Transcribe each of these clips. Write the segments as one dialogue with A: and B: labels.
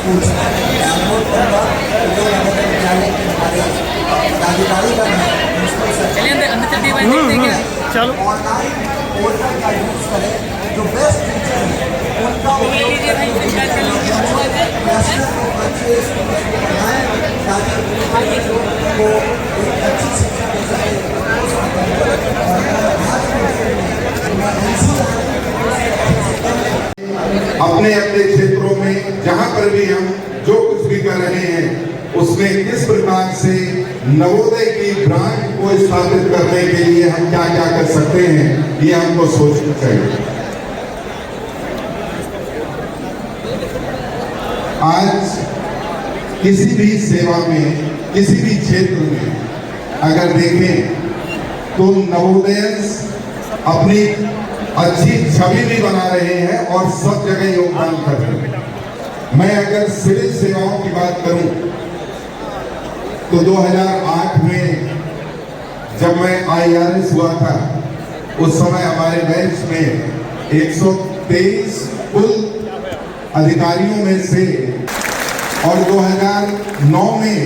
A: कुछ अनुरोध करूँगा जो नवोदय विद्यालय के हमारे पदाधिकारी का
B: चलो
A: ऑनलाइन पोर्टल का यूज करें। जो बेस्ट टीचर है उनका उपयोग करके बच्चे स्कूल को पढ़ाएं ताकि को एक अच्छी शिक्षा दे सके।
C: अपने अपने क्षेत्रों में जहां पर भी हम जो कुछ भी कर रहे हैं उसमें किस प्रकार से नवोदय की ब्रांच को स्थापित करने के लिए हम क्या क्या कर सकते हैं ये हमको सोचना चाहिए। आज किसी भी सेवा में किसी भी क्षेत्र में अगर देखें तो नवोदय अपनी अच्छी छवि भी बना रहे हैं और सब जगह योगदान कर रहे हैं। मैं अगर सिविल सेवाओं की बात करूं तो 2008 में जब मैं IRS हुआ था उस समय हमारे बैच में 123 कुल अधिकारियों में से और 2009 में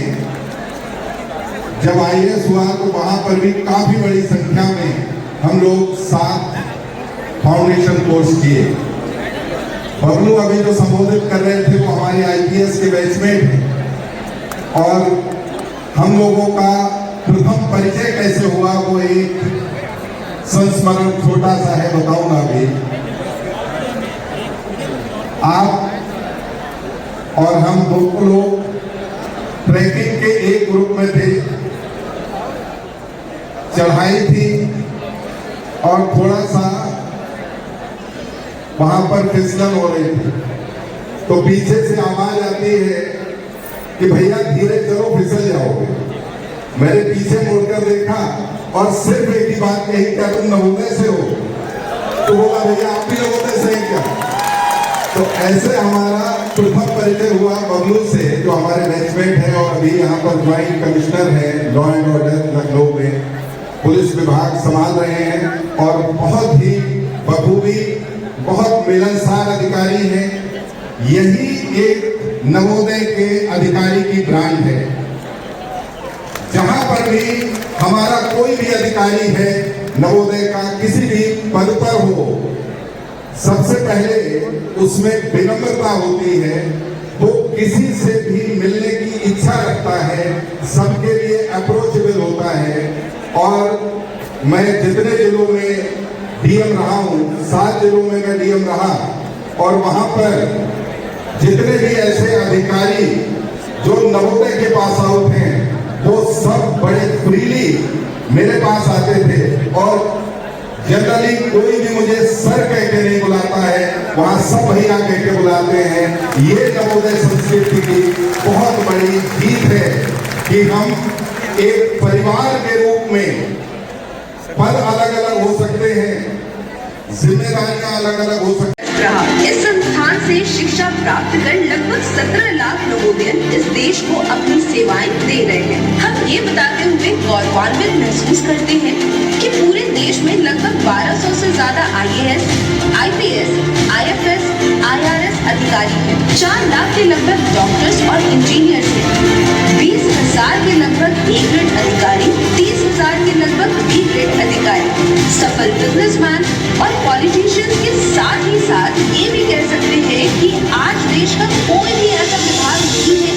C: जब IAS हुआ तो वहां पर भी काफी बड़ी संख्या में हम लोग 7 फाउंडेशन कोर्स किए। बबलू अभी जो संबोधित कर रहे थे वो हमारे IPS के बैचमेट हैं और हम लोगों का प्रथम परिचय कैसे हुआ वो एक संस्मरण छोटा सा है, बताऊंगा अभी। आप और हम दोनों लोग ट्रैकिंग के एक ग्रुप में थे। चढ़ाई थी और थोड़ा सा वहां पर फिसलन हो रही थी तो पीछे से आवाज आती है कि भैया धीरे चलो फिसल जाओगे। मैंने पीछे मुड़कर देखा और सिर्फ एक ही बात कही, क्या तुम नवोदय से हो? तो बोला भैया आप भी नवोदय से हैं क्या? तो ऐसे हमारा प्रथम परिचय हुआ बबलू से जो हमारे बैचमेट है और अभी यहाँ पर ज्वाइंट कमिश्नर है लॉ एंड ऑर्डर लखनऊ में, पुलिस विभाग संभाल रहे हैं और बहुत ही बखूबी बहुत मिलनसार अधिकारी हैं। यही एक नवोदय के अधिकारी की ब्रांड है। जहां पर भी हमारा कोई भी अधिकारी है नवोदय का किसी भी पद पर हो, सबसे पहले उसमें विनम्रता होती है। वो किसी से भी मिलने की इच्छा रखता है, सबके लिए अप्रोचेबल होता है। और मैं जितने जिलों में DM रहा हूं, 7 जिलों में मैं DM रहा और वहां पर जितने भी ऐसे अधिकारी जो नवोदय के पास आउट हैं वो सब बड़े फ्रीली मेरे पास आते थे और जनरली कोई भी मुझे सर कह के नहीं बुलाता है, वहां सब भैया कह के बुलाते हैं। ये नवोदय संस्कृति की बहुत बड़ी जीत है कि हम एक परिवार के रूप में पद अलग अलग हो सकते हैं, जिम्मेदारियां अलग अलग हो सकती हैं।
D: इस संस्थान से शिक्षा प्राप्त कर लगभग 17 लाख नवोदय इस देश को अपनी सेवाएं दे रहे हैं। हम ये बताते हुए गौरवान्वित महसूस करते हैं कि पूरे देश में लगभग 1200 से ज्यादा IAS, IPS, IFS, IRS अधिकारी हैं। 4 लाख के लगभग डॉक्टर्स और इंजीनियर्स हैं। 20,000 के लगभग A ग्रेड अधिकारी, 30,000 के लगभग B ग्रेड अधिकारी, सफल बिजनेसमैन और पॉलिटिशियंस के साथ ही साथ ये भी कह सकते हैं कि आज देश का कोई भी ऐसा विभाग नहीं है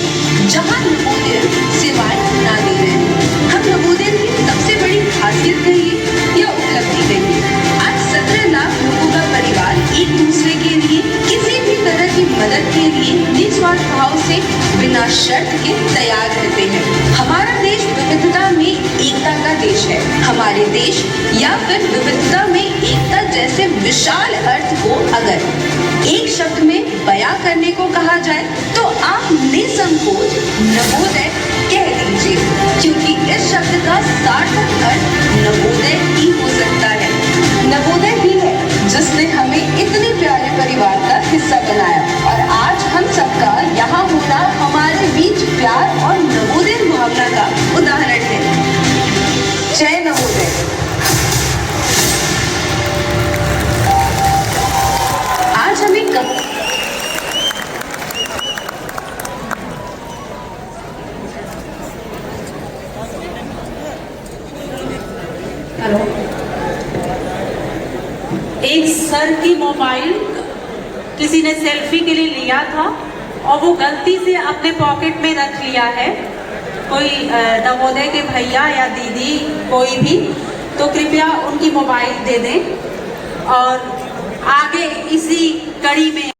D: जहां नवोदय सेवाएं ना दे रहे हैं। हम नवोदय की सबसे बड़ी खासियत कहिए या उपलब्धि कहिए, आज 17 लाख लोगों का परिवार एक दूसरे के लिए किसी भी तरह की मदद के लिए निस्वार्थ भाव से बिना शर्त के तैयार रहते हैं। हमारा देश विविधता में एकता का देश है। हमारे देश या फिर विविधता में एकता जैसे विशाल अर्थ को अगर एक शब्द में बयां करने को कहा जाए तो आप निसंकोच नवोदय कह दीजिए, क्योंकि इस शब्द का सार्थक अर्थ नवोदय ही हो सकता है। नवोदय ही है जिसने हमें इतने प्यारे परिवार का हिस्सा बनाया और आज हम सबका यहाँ होना हमारे बीच प्यार और नवोदय भावना का उदाहरण है। जय नवोदय। आज हमें
B: हेलो। एक सर की मोबाइल किसी ने सेल्फी के लिए लिया था और वो गलती से अपने पॉकेट में रख लिया है। कोई नवोदय के भैया या दीदी कोई भी, तो कृपया उनकी मोबाइल दे दें। और आगे इसी कड़ी में